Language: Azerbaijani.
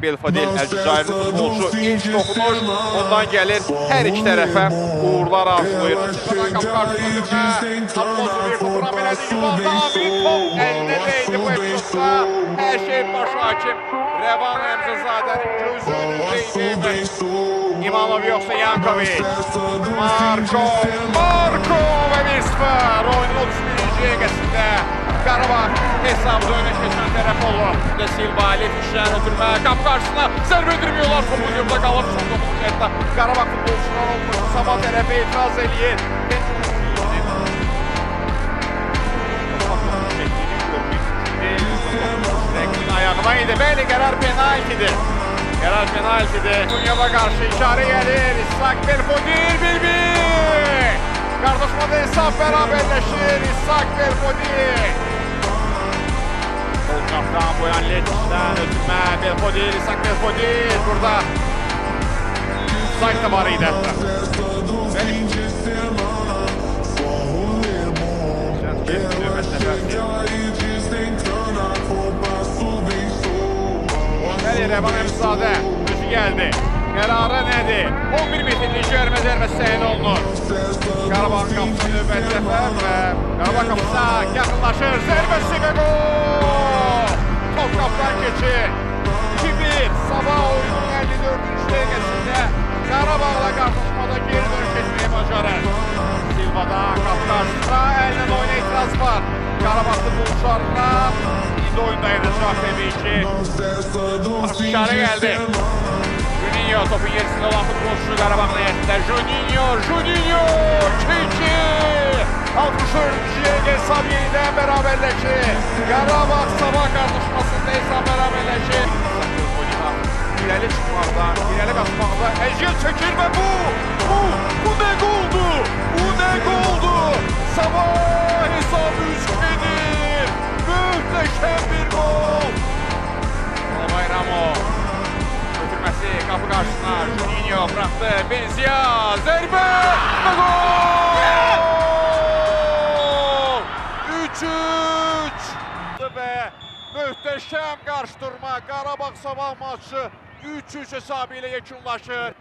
Belfodil Əlcəzairli futbolçu ilk toxunuş, ondan gəlir hər iki tərəfə uğurlar arzulayır. Qarşısına Abboz bir topuran belədi, yuvarda Amir top əlinə deydi bu epizodda. Hər şey baş hakim Rəvan Əmzəzadənin gözü önündeydi. İmanov yoxsa Yankovic. Marko və 1-0 oyunun 31-ci dəqiqəsində Qarabağ hesabda önə keçən tərəf olur. Silva Alif işlərini ötürməyə qap qarşısına zərbə ötürmüyorlar. Topu yurda qalıb son 9 dəqiqədə Qarabağ futbolçular olmuş. Sabah tərəfə etiraz eləyir. Ayağına idi. Bəli, qərar penaltidir. Qərar penaltidir. Dunyava qarşı işarə gəlir. İshak Belfodil 1-1. Qardaşmada hesab bərabərləşir. İshak Belfodil. Olcaqdan Boyan Letic'dən ötürmə. Belfodil, İshak Belfodil. Burada sayt da var idi hətta. Bəli, Rəvan Əmzadə özü gəldi. Qərarı nədir? 11 metrlik cərimə zərbəsi təyin olunur. Qarabağ qapısı növbəti dəfə və Qarabağ qapısına yaxınlaşır. Zərbəsi və gol! Top qapıdan keçir. 2-1 Sabah oyunun 54-cü dəqiqəsində Qarabağla qarşılaşmada geri dönüş etməyi bacarır. Silva'dan qapı qarşısında əllə oyuna etiraz var. Qarabağ futbolçularına indi oyun dayanacaq təbii ki. İşarə gəldi. Juninho topun yerisində olan futbolçu Qarabağla yerində. Juninho 2-2. 64-cü dəqiqə hesab yenidən bərabərləşir. Qarabağ Sabah qarşılaşmasında hesab bərabərləşir. İrəli çıxmaqda, irəli qaçmaqda əziyyət çəkir və bu nə qoldu? Bu nə qoldu? Sabah hesabı 3-2'dir. Möhtəşəm bir gol. Bayramov götürməsi qapı qarşısına. Juninho bıraxdı. Benzia zərbə və gol! 3-3 və möhtəşəm qarşıdurma. Qarabağ Sabah maçı 3-3 hesabı ilə yekunlaşır.